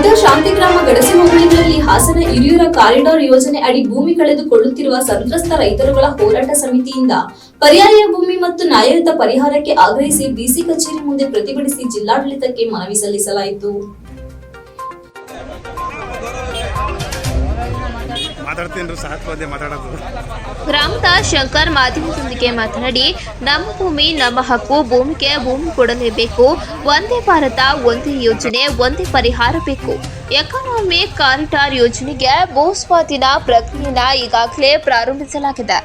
ವಿವಿಧ ಶಾಂತಿಗ್ರಾಮ ಗಡಸಿ ಹೋಬಳಿಗಳಲ್ಲಿ ಹಾಸನ ಹಿರಿಯೂರ ಕಾರಿಡಾರ್ ಯೋಜನೆ ಅಡಿ ಭೂಮಿ ಕಳೆದುಕೊಳ್ಳುತ್ತಿರುವ ಸಂತ್ರಸ್ತ ರೈತರುಗಳ ಹೋರಾಟ ಸಮಿತಿಯಿಂದ ಪರ್ಯಾಯ ಭೂಮಿ ಮತ್ತು ನ್ಯಾಯಯುತ ಪರಿಹಾರಕ್ಕೆ ಆಗ್ರಹಿಸಿ ಡಿಸಿ ಕಚೇರಿ ಮುಂದೆ ಪ್ರತಿಭಟಿಸಿ ಜಿಲ್ಲಾಡಳಿತಕ್ಕೆ ಮನವಿ ಸಲ್ಲಿಸಲಾಯಿತು. ಗ್ರಾಮದ ಶಂಕರ್ ಮಾಧ್ಯಮದೊಂದಿಗೆ ಮಾತನಾಡಿ, ನಮ್ಮ ಭೂಮಿ ನಮ್ಮ ಹಕ್ಕು, ಭೂಮಿಗೆ ಭೂಮಿ ಕೊಡಲೇಬೇಕು. ಒಂದೇ ಭಾರತ, ಒಂದೇ ಯೋಜನೆ, ಒಂದೇ ಪರಿಹಾರ ಬೇಕು. ಎಕನಾಮಿಕ್ ಕಾರಿಡಾರ್ ಯೋಜನೆಗೆ ಭೂ ಸ್ವಾಧೀನ ಪ್ರಕ್ರಿಯೆಯನ್ನು ಈಗಾಗಲೇ ಪ್ರಾರಂಭಿಸಲಾಗಿದೆ.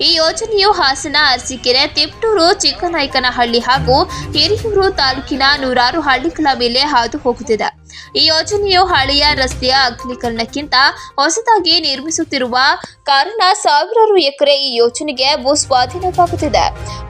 ಈ ಯೋಜನೆಯು ಹಾಸನ, ಅರಸೀಕೆರೆ, ತಿಪಟೂರು, ಚಿಕ್ಕನಾಯಕನಹಳ್ಳಿ ಹಾಗೂ ಹಿರಿಯೂರು ತಾಲೂಕಿನ ನೂರಾರು ಹಳ್ಳಿಗಳ ಮೇಲೆ ಹಾದು ಹೋಗುತ್ತಿದೆ. ಈ ಯೋಜನೆಯು ಹಳೆಯ ರಸ್ತೆಯ ಅಗಲೀಕರಣಕ್ಕಿಂತ ಹೊಸದಾಗಿ ನಿರ್ಮಿಸುತ್ತಿರುವ ಕಾರಣ ಸಾವಿರಾರು ಎಕರೆ ಈ ಯೋಜನೆಗೆ ಭೂ ಸ್ವಾಧೀನವಾಗುತ್ತಿದೆ.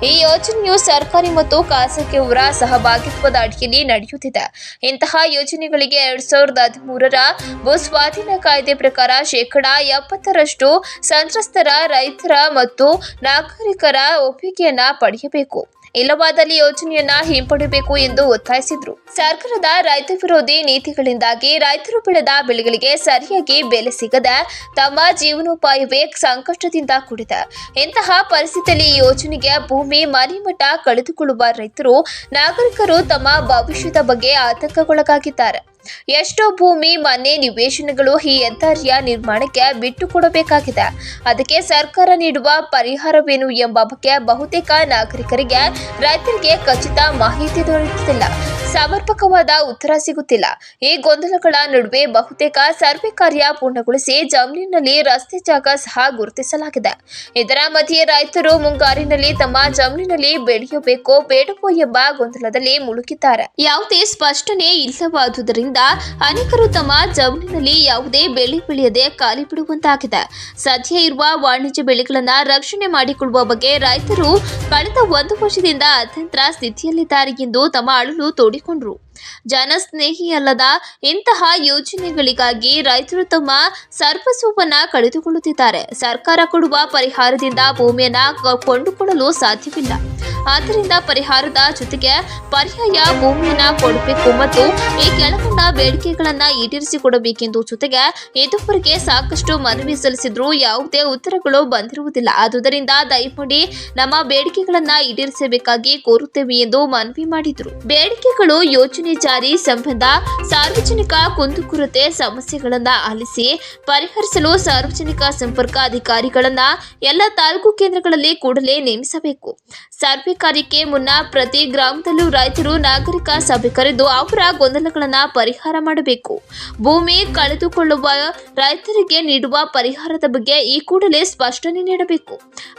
ಈ ಯೋಜನೆಯು ಸರ್ಕಾರಿ ಮತ್ತು ಖಾಸಗಿಯವರ ಸಹಭಾಗಿತ್ವದ ಅಡಿಯಲ್ಲಿ ನಡೆಯುತ್ತಿದೆ. ಇಂತಹ ಯೋಜನೆಗಳಿಗೆ 2013ರ ಭೂ ಸ್ವಾಧೀನ ಕಾಯ್ದೆ ಪ್ರಕಾರ 70% ಸಂತ್ರಸ್ತರ ರೈತರ ಮತ್ತು ನಾಗರಿಕರ ಒಪ್ಪಿಗೆಯನ್ನ ಪಡೆಯಬೇಕು. ಇಲ್ಲವಾದಲ್ಲಿ ಯೋಜನೆಯನ್ನ ಹಿಂಪಡೆಯಬೇಕು ಎಂದು ಒತ್ತಾಯಿಸಿದರು. ಸರ್ಕಾರದ ರೈತ ವಿರೋಧಿ ನೀತಿಗಳಿಂದಾಗಿ ರೈತರು ಬೆಳೆದ ಬೆಳೆಗಳಿಗೆ ಸರಿಯಾಗಿ ಬೆಲೆ ಸಿಗದೆ ತಮ್ಮ ಜೀವನೋಪಾಯವೇ ಸಂಕಷ್ಟದಿಂದ ಕೂಡಿದೆ. ಇಂತಹ ಪರಿಸ್ಥಿತಿಯಲ್ಲಿ ಈ ಯೋಜನೆಗೆ ಭೂಮಿ ಮನೆಮಠ ಕಳೆದುಕೊಳ್ಳುವ ರೈತರು, ನಾಗರಿಕರು ತಮ್ಮ ಭವಿಷ್ಯದ ಬಗ್ಗೆ ಆತಂಕಗೊಳಗಾಗಿದ್ದಾರೆ. ಎಷ್ಟೋ ಭೂಮಿ, ಮನೆ, ನಿವೇಶನಗಳು ಈ ಹೆದ್ದಾರಿಯ ನಿರ್ಮಾಣಕ್ಕೆ ಬಿಟ್ಟು ಕೊಡಬೇಕಾಗಿದೆ. ಅದಕ್ಕೆ ಸರ್ಕಾರ ನೀಡುವ ಪರಿಹಾರವೇನು ಎಂಬ ಬಗ್ಗೆ ಬಹುತೇಕ ನಾಗರಿಕರಿಗೆ, ರೈತರಿಗೆ ಖಚಿತ ಮಾಹಿತಿ ದೊರೆಯುತ್ತಿಲ್ಲ, ಸಮರ್ಪಕವಾದ ಉತ್ತರ ಸಿಗುತ್ತಿಲ್ಲ. ಈ ಗೊಂದಲಗಳ ನಡುವೆ ಬಹುತೇಕ ಸರ್ವೆ ಕಾರ್ಯ ಪೂರ್ಣಗೊಳಿಸಿ ಜಮೀನಿನಲ್ಲಿ ರಸ್ತೆ ಜಾಗ ಸಹ ಗುರುತಿಸಲಾಗಿದೆ. ಇದರ ಮಧ್ಯೆ ರೈತರು ಮುಂಗಾರಿನಲ್ಲಿ ತಮ್ಮ ಜಮೀನಿನಲ್ಲಿ ಬೆಳೆಯಬೇಕೋ ಬೇಡವೋ ಎಂಬ ಗೊಂದಲದಲ್ಲಿ ಮುಳುಗಿದ್ದಾರೆ. ಯಾವುದೇ ಸ್ಪಷ್ಟನೆ ಇಲ್ಲವಾದುದರಿಂದ ಅನೇಕರು ತಮ್ಮ ಜಮೀನಿನಲ್ಲಿ ಯಾವುದೇ ಬೆಳೆ ಬೆಳೆಯದೆ ಖಾಲಿ ಬಿಡುವಂತಾಗಿದೆ. ಸದ್ಯ ಇರುವ ವಾಣಿಜ್ಯ ಬೆಳೆಗಳನ್ನು ರಕ್ಷಣೆ ಮಾಡಿಕೊಳ್ಳುವ ಬಗ್ಗೆ ರೈತರು ಕಳೆದ 1 ವರ್ಷದಿಂದ ಅತಂತ್ರ ಸ್ಥಿತಿಯಲ್ಲಿದ್ದಾರೆ ಎಂದು ತಮ್ಮ ಅಳಲು ತೋಡಿಕೊಂಡರು. ಜನಸ್ನೇಹಿಯಲ್ಲದ ಇಂತಹ ಯೋಜನೆಗಳಿಗಾಗಿ ರೈತರು ತಮ್ಮ ಸರ್ವಸ್ವವನ್ನ ಕಳೆದುಕೊಳ್ಳುತ್ತಿದ್ದಾರೆ. ಸರ್ಕಾರ ಕೊಡುವ ಪರಿಹಾರದಿಂದ ಭೂಮಿಯನ್ನ ಕೊಂಡುಕೊಳ್ಳಲು ಸಾಧ್ಯವಿಲ್ಲ. ಆದ್ದರಿಂದ ಪರಿಹಾರದ ಜೊತೆಗೆ ಪರ್ಯಾಯ ಭೂಮಿಯನ್ನ ಕೊಡಬೇಕು ಮತ್ತು ಈ ಕೆಳಕಂಡ ಬೇಡಿಕೆಗಳನ್ನ ಈಡೇರಿಸಿಕೊಡಬೇಕೆಂದು ಜೊತೆಗೆ ಇದುವರೆಗೆ ಸಾಕಷ್ಟು ಮನವಿ ಸಲ್ಲಿಸಿದ್ರೂ ಯಾವುದೇ ಉತ್ತರಗಳು ಬಂದಿರುವುದಿಲ್ಲ. ಆದುದರಿಂದ ದಯಮಾಡಿ ನಮ್ಮ ಬೇಡಿಕೆಗಳನ್ನ ಈಡೇರಿಸಬೇಕಾಗಿ ಕೋರುತ್ತೇವೆ ಎಂದು ಮನವಿ ಮಾಡಿದರು. ಬೇಡಿಕೆಗಳು ಯೋಜನೆ ಜಾರಿ ಸಂಬಂಧ ಸಾರ್ವಜನಿಕ ಕುಂದುಕೊರತೆ ಸಮಸ್ಯೆಗಳನ್ನ ಆಲಿಸಿ ಪರಿಹರಿಸಲು ಸಾರ್ವಜನಿಕ ಸಂಪರ್ಕ ಅಧಿಕಾರಿಗಳನ್ನ ಎಲ್ಲ ತಾಲೂಕು ಕೇಂದ್ರಗಳಲ್ಲಿ ಕೂಡಲೇ ನೇಮಿಸಬೇಕು. ಸರ್ವೆ ಕಾರ್ಯಕ್ಕೆ ಮುನ್ನ ಪ್ರತಿ ಗ್ರಾಮದಲ್ಲೂ ರೈತರು, ನಾಗರಿಕ ಸಭೆ ಕರೆದು ಅವರ ಗೊಂದಲಗಳನ್ನು ಪರಿಹಾರ ಮಾಡಬೇಕು. ಭೂಮಿ ಕಳೆದುಕೊಳ್ಳುವ ರೈತರಿಗೆ ನೀಡುವ ಪರಿಹಾರದ ಬಗ್ಗೆ ಈ ಕೂಡಲೇ ಸ್ಪಷ್ಟನೆ ನೀಡಬೇಕು.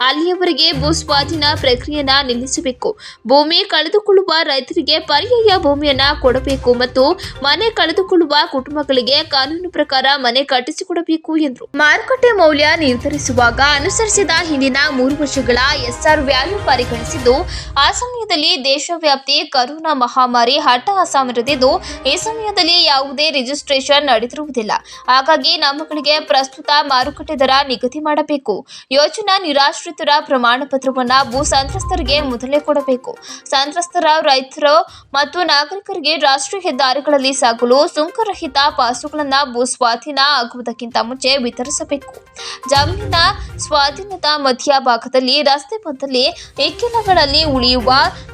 ಅಲ್ಲಿಯವರೆಗೆ ಭೂ ಸ್ವಾಧೀನ ಪ್ರಕ್ರಿಯೆಯನ್ನ ನಿಲ್ಲಿಸಬೇಕು. ಭೂಮಿ ಕಳೆದುಕೊಳ್ಳುವ ರೈತರಿಗೆ ಪರ್ಯಾಯ ಭೂಮಿಯನ್ನ ಕೊಡಬೇಕು ಮತ್ತು ಮನೆ ಕಳೆದುಕೊಳ್ಳುವ ಕುಟುಂಬಗಳಿಗೆ ಕಾನೂನು ಪ್ರಕಾರ ಮನೆ ಕಟ್ಟಿಸಿಕೊಡಬೇಕು ಎಂದರು. ಮಾರುಕಟ್ಟೆ ಮೌಲ್ಯ ನಿರ್ಧರಿಸುವಾಗ ಅನುಸರಿಸಿದ ಹಿಂದಿನ 3 ವರ್ಷಗಳ SR ವ್ಯಾಲ್ಯೂ ಪರಿಗಣಿಸಿದ್ದು, ಆ ಸಮಯದಲ್ಲಿ ದೇಶವ್ಯಾಪಿ ಕರೋನಾ ಮಹಾಮಾರಿ ಹಠಾಸ ಮೆರೆದಿದ್ದು, ಈ ಸಮಯದಲ್ಲಿ ಯಾವುದೇ ರಿಜಿಸ್ಟ್ರೇಷನ್ ನಡೆದಿರುವುದಿಲ್ಲ. ಹಾಗಾಗಿ ನಮ್ಮಗಳಿಗೆ ಪ್ರಸ್ತುತ ಮಾರುಕಟ್ಟೆ ದರ ನಿಗದಿ ಮಾಡಬೇಕು. ಯೋಜನಾ ನಿರಾಶ್ರಿತರ ಪ್ರಮಾಣ ಪತ್ರವನ್ನು ಭೂ ಸಂತ್ರಸ್ತರಿಗೆ ಮೊದಲೇ ಕೊಡಬೇಕು. ಸಂತ್ರಸ್ತರ ರೈತರು ಮತ್ತು ನಾಗರಿಕರಿಗೆ ರಾಷ್ಟ್ರೀಯ ಹೆದ್ದಾರಿಗಳಲ್ಲಿ ಸಾಗಲು ಸುಂಕರಹಿತ ಪಾಸುಗಳನ್ನು ಭೂ ಸ್ವಾಧೀನ ಆಗುವುದಕ್ಕಿಂತ ಮುಂಚೆ ವಿತರಿಸಬೇಕು. ಜಮೀನಿನ ಸ್ವಾಧೀನದ ಮಧ್ಯಭಾಗದಲ್ಲಿ ರಸ್ತೆ ಬಂದಲ್ಲಿ ಇಕ್ಕೆಲಗಳಲ್ಲಿ ಉಳಿಯುವ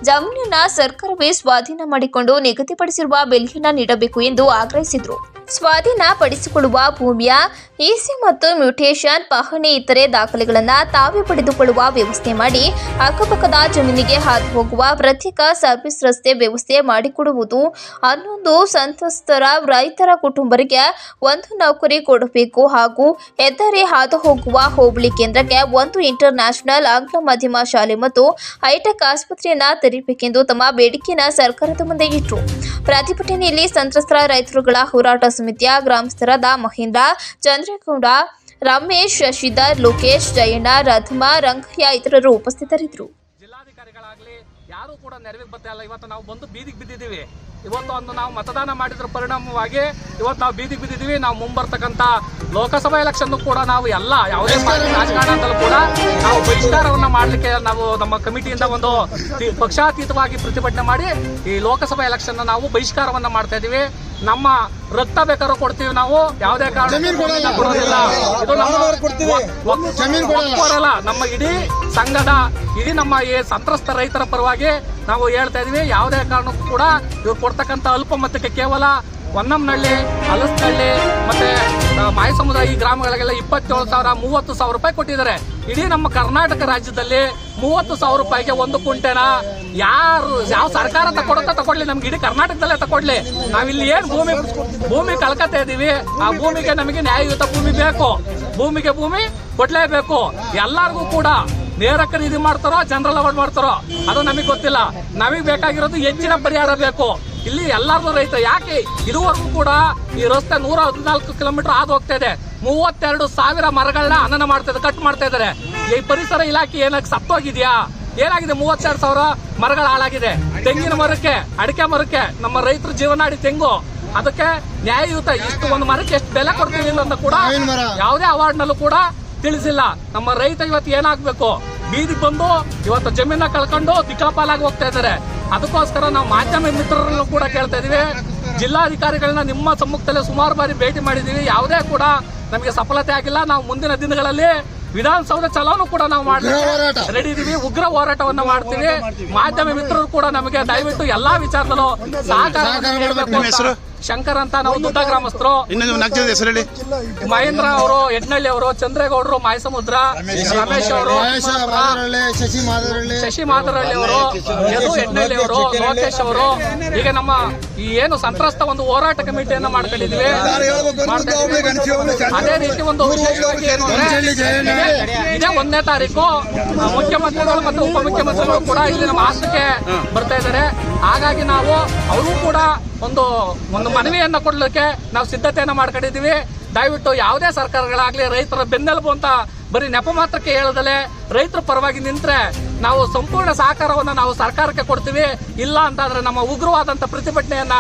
ಜಮೀನನ್ನ ಸರ್ಕಾರವೇ ಸ್ವಾಧೀನ ಮಾಡಿಕೊಂಡು ನಿಗದಿಪಡಿಸಿರುವ ಬೆಲೆಯನ್ನು ನೀಡಬೇಕು ಎಂದು ಆಗ್ರಹಿಸಿದರು. ಸ್ವಾಧೀನ ಪಡಿಸಿಕೊಳ್ಳುವ ಭೂಮಿಯ ಇಸಿ ಮತ್ತು ಮ್ಯೂಟೇಷನ್, ಪಹಣಿ ಇತರೆ ದಾಖಲೆಗಳನ್ನು ತಾವೇ ಪಡೆದುಕೊಳ್ಳುವ ವ್ಯವಸ್ಥೆ ಮಾಡಿ ಅಕ್ಕಪಕ್ಕದ ಜಮೀನಿಗೆ ಹಾದು ಹೋಗುವ ಪ್ರತ್ಯೇಕ ಸರ್ವಿಸ್ ರಸ್ತೆ ವ್ಯವಸ್ಥೆ ಮಾಡಿಕೊಡುವುದು. 11 ಸಂತ್ರಸ್ತರ ರೈತರ ಕುಟುಂಬರಿಗೆ 1 ನೌಕರಿ ಕೊಡಬೇಕು ಹಾಗೂ ಹೆದ್ದಾರಿ ಹಾದು ಹೋಗುವ ಹೋಬಳಿ ಕೇಂದ್ರಕ್ಕೆ 1 ಇಂಟರ್ ನ್ಯಾಷನಲ್ ಆಂಗ್ಲ ಮಾಧ್ಯಮ ಶಾಲೆ ಮತ್ತು ಹೈಟೆಕ್ ಆಸ್ಪತ್ರೆಯನ್ನ ತೆರೆಯಬೇಕೆಂದು ತಮ್ಮ ಬೇಡಿಕೆಯನ್ನು ಸರ್ಕಾರದ ಮುಂದೆ ಇಟ್ಟರು. ಪ್ರತಿಭಟನೆಯಲ್ಲಿ ಸಂತ್ರಸ್ತರ ರೈತರುಗಳ ಹೋರಾಟ ಸಮಿತಿಯ ಗ್ರಾಮಸ್ಥರಾದ ಮಹೇಂದ್ರ, ಚಂದ್ರೇಗೌಡ, ರಮೇಶ್, ಶಶಿಧರ್, ಲೋಕೇಶ್, ಜಯಣ್ಣ, ರಥಮ, ರಂಗಯ್ಯ ಇತರರು ಉಪಸ್ಥಿತರಿದ್ದರು. ಜಿಲ್ಲಾಧಿಕಾರಿಗಳಾಗಲಿ ಯಾರು ಕೂಡ ನೆರವಿಗೆ ಬರ್ತಾ ಇಲ್ಲ. ಇವತ್ತು ನಾವು ಬಂದು ಬೀದಿಗೆ ಬಿದ್ದಿದ್ದೀವಿ. ಇವತ್ತು ನಾವು ಮತದಾನ ಮಾಡಿದ್ರ ಪರಿಣಾಮವಾಗಿ ಇವತ್ತು ನಾವು ಬೀದಿಗೆ ಬಿದ್ದಿದ್ದೀವಿ. ನಾವು ಮುಂಬರ್ತಕ್ಕಂಥ ಲೋಕಸಭಾ ಎಲೆಕ್ಷನ್ ಕೂಡ ನಾವು ಯಾವುದೇ ರಾಜಕಾರಣದಲ್ಲೂ ಕೂಡ ನಾವು ಬಹಿಷ್ಕಾರವನ್ನು ಮಾಡಲಿಕ್ಕೆ ನಾವು ನಮ್ಮ ಕಮಿಟಿಯಿಂದ ಒಂದು ಪಕ್ಷಾತೀತವಾಗಿ ಪ್ರತಿಭಟನೆ ಮಾಡಿ ಈ ಲೋಕಸಭಾ ಎಲೆಕ್ಷನ್ ನಾವು ಬಹಿಷ್ಕಾರವನ್ನು ಮಾಡ್ತಾ ಇದ್ದೀವಿ. ನಮ್ಮ ರಕ್ತ ಬೇಕಾದ್ರೂ ಕೊಡ್ತೀವಿ, ನಾವು ಯಾವುದೇ ಕಾರಣ ಕೊಡೋದಿಲ್ಲ. ಇದು ನಮ್ಮ ನಮ್ಮ ಇಡೀ ಸಂಘದ ನಮ್ಮ ಈ ಸಂತ್ರಸ್ತ ರೈತರ ಪರವಾಗಿ ನಾವು ಹೇಳ್ತಾ ಇದೀವಿ. ಯಾವುದೇ ಕಾರಣಕ್ಕೂ ಕೂಡ ಇವ್ರು ಕೊಡ್ತಕ್ಕಂಥ ಅಲ್ಪ ಮೊತ್ತಕ್ಕೆ ಕೇವಲ ಹೊನ್ನಂನಹಳ್ಳಿ, ಹಲಸನಹಳ್ಳಿ ಮತ್ತೆ ಮಾಯಿ ಸಮುದಾಯ ಈ ಗ್ರಾಮಗಳಿಗೆಲ್ಲ 27,000 30,000 ರೂಪಾಯಿ ಕೊಟ್ಟಿದ್ದಾರೆ. ಇಡೀ ನಮ್ಮ ಕರ್ನಾಟಕ ರಾಜ್ಯದಲ್ಲಿ 30,000 ರೂಪಾಯಿಗೆ ಒಂದು ಕುಂಟೆನ ಯಾವ ಸರ್ಕಾರ ತಗೊಳ್ಳಿ, ನಮ್ಗೆ ಇಡೀ ಕರ್ನಾಟಕದಲ್ಲೇ ತಗೊಳ್ಳಿ. ನಾವಿಲ್ಲಿ ಏನ್ ಭೂಮಿ ಕಳ್ಕತಾ ಇದೀವಿ, ಆ ಭೂಮಿಗೆ ನಮಗೆ ನ್ಯಾಯಯುತ ಭೂಮಿ ಬೇಕು. ಭೂಮಿಗೆ ಭೂಮಿ ಕೊಡ್ಲೇಬೇಕು. ಎಲ್ಲರಿಗೂ ಕೂಡ ನೇರ ಖರೀದಿ ಮಾಡ್ತಾರೋ ಜನರಲ್ ಅವಾರ್ಡ್ ಮಾಡ್ತಾರೋ ಅದು ನಮಗೆ ಗೊತ್ತಿಲ್ಲ. ನಮಗೆ ಬೇಕಾಗಿರೋದು ಹೆಚ್ಚಿನ ಪರಿಹಾರ ಬೇಕು. ಇಲ್ಲಿ ಎಲ್ಲಾರ್ದು ರೈತ ಯಾಕೆ ಇದುವರೆಗೂ ಕೂಡ ಈ ರಸ್ತೆ 114 ಕಿಲೋಮೀಟರ್ ಆದ್ ಹೋಗ್ತಾ ಇದೆ. 32,000 ಮರಗಳನ್ನ ಹನನ ಮಾಡ್ತಾ ಇದ್ದಾರೆ, ಕಟ್ ಮಾಡ್ತಾ ಇದ್ದಾರೆ. ಈ ಪರಿಸರ ಇಲಾಖೆ ಏನಾಗಿ ಸತ್ತೋಗಿದ್ಯಾ? ಏನಾಗಿದೆ? 32,000 ಮರಗಳು ಹಾಳಾಗಿದೆ. ತೆಂಗಿನ ಮರಕ್ಕೆ, ಅಡಿಕೆ ಮರಕ್ಕೆ, ನಮ್ಮ ರೈತರ ಜೀವನಾಡಿ ತೆಂಗು, ಅದಕ್ಕೆ ನ್ಯಾಯಯುತ ಇಷ್ಟು ಒಂದು ಮರಕ್ಕೆ ಎಷ್ಟು ಬೆಲೆ ಕೊಡ್ತೀವಿ ಅಂತ ಕೂಡ ಯಾವುದೇ ಅವಾರ್ಡ್ ನಲ್ಲೂ ಕೂಡ ತಿಳಿಸಿಲ್ಲ. ನಮ್ಮ ರೈತ ಇವತ್ತು ಏನಾಗ್ಬೇಕು? ಬೀದಿಗೆ ಬಂದು ಇವತ್ತು ಜಮೀನ ಕಳ್ಕೊಂಡು ದಿಕ್ಕಾಪಾಲಾಗಿ ಹೋಗ್ತಾ ಇದ್ದಾರೆ. ಅದಕ್ಕೋಸ್ಕರ ನಾವು ಮಾಧ್ಯಮ ಮಿತ್ರರನ್ನು ಕೂಡ ಕೇಳ್ತಾ ಇದೀವಿ. ಜಿಲ್ಲಾಧಿಕಾರಿಗಳನ್ನ ನಿಮ್ಮ ಸಮ್ಮುಖದಲ್ಲೇ ಸುಮಾರು ಬಾರಿ ಭೇಟಿ ಮಾಡಿದೀವಿ, ಯಾವುದೇ ಕೂಡ ನಮಗೆ ಸಫಲತೆ ಆಗಿಲ್ಲ. ನಾವು ಮುಂದಿನ ದಿನಗಳಲ್ಲಿ ವಿಧಾನಸೌಧ ಚಲೋನು ಕೂಡ ನಾವು ಮಾಡ್ತೀವಿ, ರೆಡಿ ಇದೀವಿ, ಉಗ್ರ ಹೋರಾಟವನ್ನ ಮಾಡ್ತೀವಿ. ಮಾಧ್ಯಮ ಮಿತ್ರರು ಕೂಡ ನಮಗೆ ದಯವಿಟ್ಟು ಎಲ್ಲಾ ವಿಚಾರದಲ್ಲೂ ಸಹಕಾರ. ಶಂಕರ್ ಅಂತ ನಾವು ದೊಡ್ಡ ಗ್ರಾಮಸ್ಥರು. ಮಹೇಂದ್ರ ಅವರು, ಯಡ್ನಳ್ಳಿ ಅವರು, ಚಂದ್ರೇಗೌಡರು, ಮಾಯಸಮುದ್ರ, ರಮೇಶ್ ಅವರು, ಶಶಿ ಮಾದರಳ್ಳಿ ಅವರು, ಯದು ಯಡ್ನಳ್ಳಿ ಅವರು, ಲೋಕೇಶ್ ಅವರು, ಈಗ ನಮ್ಮ ಈ ಏನು ಸಂತ್ರಸ್ತ ಒಂದು ಹೋರಾಟ ಕಮಿಟಿಯನ್ನ ಮಾಡ್ಕೊಂಡಿದ್ವಿ. ಅದೇ ರೀತಿ ಒಂದು ವಿಶೇಷವಾಗಿ ಏನು ಅಂದ್ರೆ ಇದೇ 1ನೇ ತಾರೀಕು ಮುಖ್ಯಮಂತ್ರಿಗಳು ಮತ್ತು ಉಪಮುಖ್ಯಮಂತ್ರಿಗಳು ಕೂಡ ಇಲ್ಲಿ ನಮ್ಮ ಆಸ್ತಿಗೆ ಬರ್ತಾ ಇದ್ದಾರೆ. ಹಾಗಾಗಿ ನಾವು ಅವರು ಕೂಡ ಒಂದು ಮನವಿಯನ್ನ ಕೊಡ್ಲಿಕ್ಕೆ ನಾವು ಸಿದ್ಧತೆಯನ್ನ ಮಾಡ್ಕೊಂಡಿದ್ದೀವಿ. ದಯವಿಟ್ಟು ಯಾವುದೇ ಸರ್ಕಾರಗಳಾಗ್ಲಿ ರೈತರ ಬೆನ್ನೆಲುಬು ಅಂತ ಬರೀ ನೆಪ ಮಾತ್ರಕ್ಕೆ ಹೇಳದಲೆ ರೈತರ ಪರವಾಗಿ ನಿಂತ್ರೆ ನಾವು ಸಂಪೂರ್ಣ ಸಹಕಾರವನ್ನ ನಾವು ಸರ್ಕಾರಕ್ಕೆ ಕೊಡ್ತೀವಿ. ಇಲ್ಲ ಅಂತಂದ್ರೆ ನಮ್ಮ ಉಗ್ರವಾದಂತ ಪ್ರತಿಭಟನೆಯನ್ನ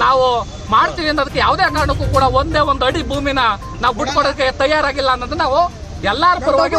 ನಾವು ಮಾಡ್ತೀವಿ ಅನ್ನೋದಕ್ಕೆ ಯಾವುದೇ ಕಾರಣಕ್ಕೂ ಕೂಡ ಒಂದೇ ಒಂದು ಅಡಿ ಭೂಮಿನ ನಾವು ಬಿಟ್ಕೊಡೋಕೆ ತಯಾರಾಗಿಲ್ಲ ಅನ್ನೋದನ್ನ ನಾವು ಎಲ್ಲರ ಪರವಾಗಿ